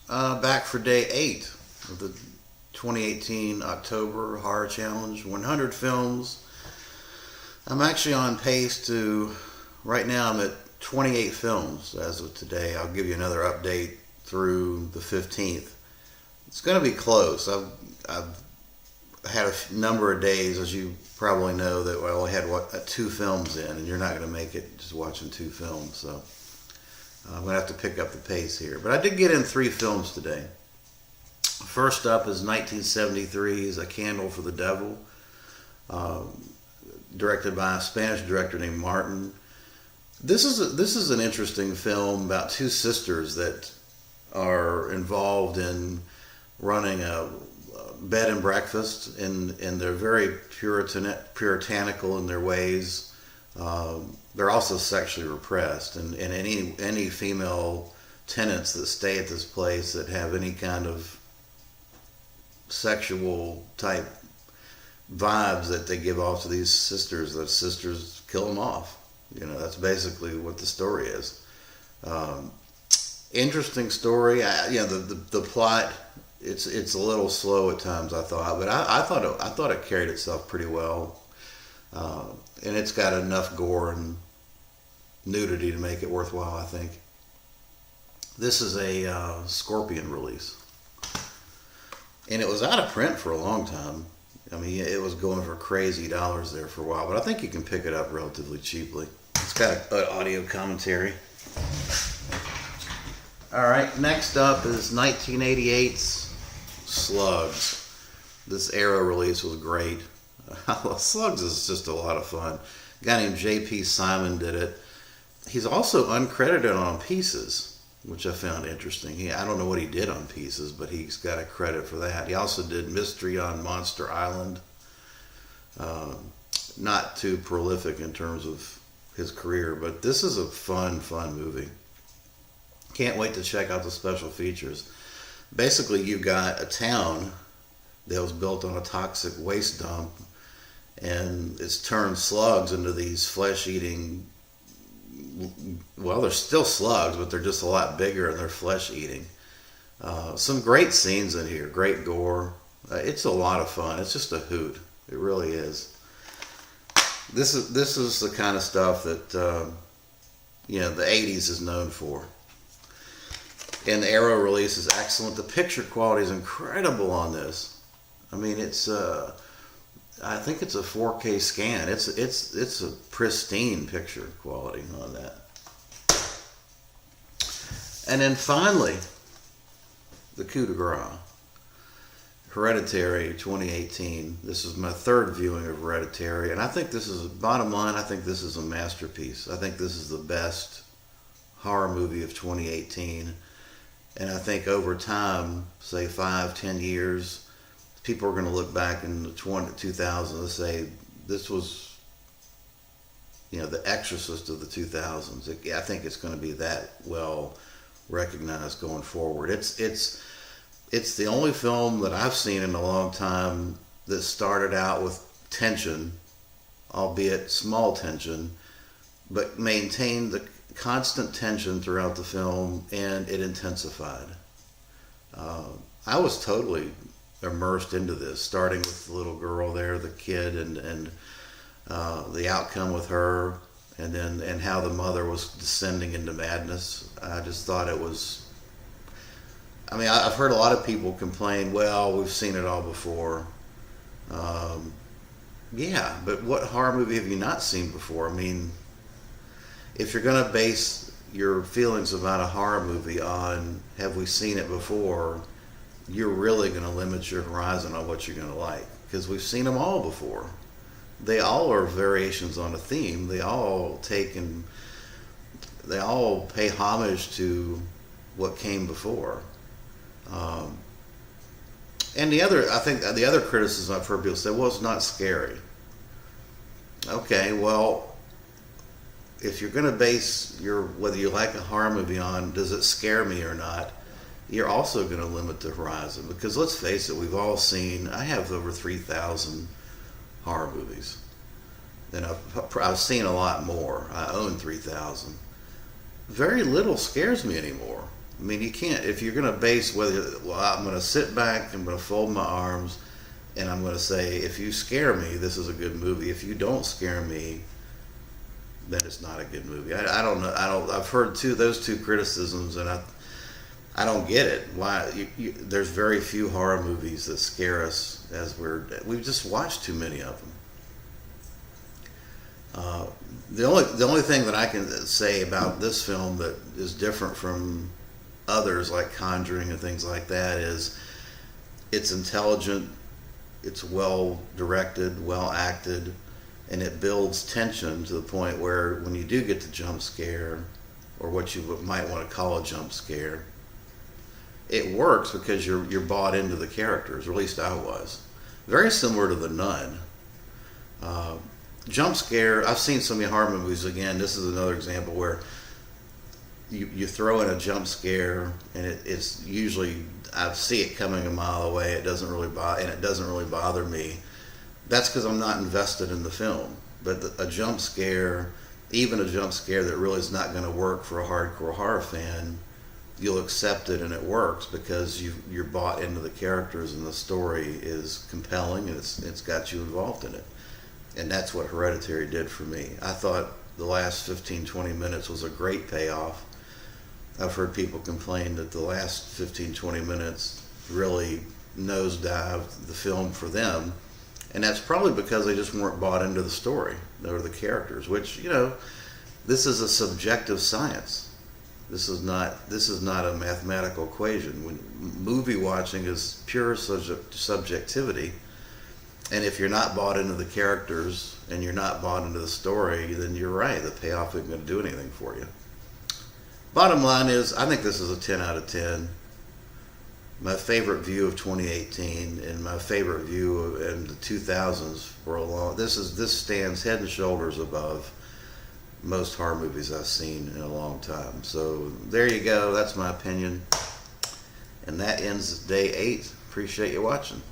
Back for day 8 of the 2018 October Horror Challenge, 100 films. I'm actually on pace to, right now I'm at 28 films as of today. I'll give you another update through the 15th. It's going to be close. I've had a number of days, as you probably know, that I only had 2 films in, and you're not going to make it just watching 2 films. So I'm going to have to pick up the pace here. But I did get in 3 films today. First up is 1973's A Candle for the Devil, directed by a Spanish director named Martin. This is an interesting film about 2 sisters that are involved in running a bed and breakfast, and they're very puritanical in their ways. They're also sexually repressed, and any female tenants that stay at this place that have any kind of sexual type vibes that they give off to these sisters, those sisters kill them off. That's basically what the story is. Interesting story. The plot, it's a little slow at times, I thought, but I thought it carried itself pretty well, and it's got enough gore and nudity to make it worthwhile, I think. This is a Scorpion release, and it was out of print for a long time. I mean, it was going for crazy dollars there for a while, but I think you can pick it up relatively cheaply. It's got an audio commentary. All right, next up is 1988's Slugs. This Arrow release was great. Slugs is just a lot of fun. A guy named J.P. Simon did it. He's also uncredited on Pieces, which I found interesting. I don't know what he did on Pieces, but he's got a credit for that. He also did Mystery on Monster Island. Not too prolific in terms of his career, but this is a fun movie. Can't wait to check out the special features. Basically, you've got a town that was built on a toxic waste dump, and it's turned slugs into these flesh-eating, well, they're still slugs, but they're just a lot bigger and they're flesh-eating. Some great scenes in here, great gore. It's a lot of fun. It's just a hoot. It really is. This is the kind of stuff that the 80s is known for. And the Arrow release is excellent. The picture quality is incredible on this. I mean, I think it's a 4K scan. It's a pristine picture quality on that. And then finally, the coup de grace, Hereditary 2018. This is my 3rd viewing of Hereditary, and I think this is, bottom line, I think this is a masterpiece. I think this is the best horror movie of 2018. And I think over time, say 5-10 years, people are going to look back in the 2000s and say, this was, the Exorcist of the 2000s. I think it's going to be that well recognized going forward. It's the only film that I've seen in a long time that started out with tension, albeit small tension, but maintained the constant tension throughout the film, and it intensified. I was totally immersed into this, starting with the little girl there, the kid, and the outcome with her, and how the mother was descending into madness. I just thought it was. I mean, I've heard a lot of people complain, well, we've seen it all before. Yeah, but what horror movie have you not seen before? I mean, if you're going to base your feelings about a horror movie on have we seen it before, you're really going to limit your horizon on what you're going to like, because we've seen them all before. They all are variations on a theme. They all pay homage to what came before. And I think the other criticism I've heard people say, well, it's not scary. Okay, well, if you're going to base whether you like a horror movie on, does it scare me or not, you're also going to limit the horizon. Because let's face it, we've all seen, I have over 3,000 horror movies. And I've seen a lot more. I own 3,000. Very little scares me anymore. I mean, you can't, if you're going to base whether, well, I'm going to sit back, I'm going to fold my arms, and I'm going to say, if you scare me, this is a good movie. If you don't scare me, then it's not a good movie. I don't know. I've heard those two criticisms, and I don't get it. Why? There's very few horror movies that scare us we've just watched too many of them. The only thing that I can say about this film that is different from others like Conjuring and things like that is it's intelligent, it's well directed, well acted, and it builds tension to the point where when you do get the jump scare, or what you might want to call a jump scare, it works because you're bought into the characters, or at least I was. Very similar to The Nun. Jump scare, I've seen so many horror movies. Again, this is another example where you throw in a jump scare, and it's usually, I see it coming a mile away. It doesn't really bother me. That's because I'm not invested in the film. But a jump scare, even a jump scare that really is not going to work for a hardcore horror fan, you'll accept it and it works because you're bought into the characters, and the story is compelling, and it's got you involved in it. And that's what Hereditary did for me. I thought the last 15-20 minutes was a great payoff. I've heard people complain that the last 15-20 minutes really nosedived the film for them, and that's probably because they just weren't bought into the story or the characters, which, this is a subjective science. This is not a mathematical equation. When movie watching is pure subjectivity, and if you're not bought into the characters and you're not bought into the story, then you're right, the payoff isn't going to do anything for you. Bottom line is, I think this is a 10 out of 10. My favorite view of 2018 and my favorite view in the 2000s for a long. This stands head and shoulders above most horror movies I've seen in a long time. So there you go. That's my opinion, and that ends day 8. Appreciate you watching.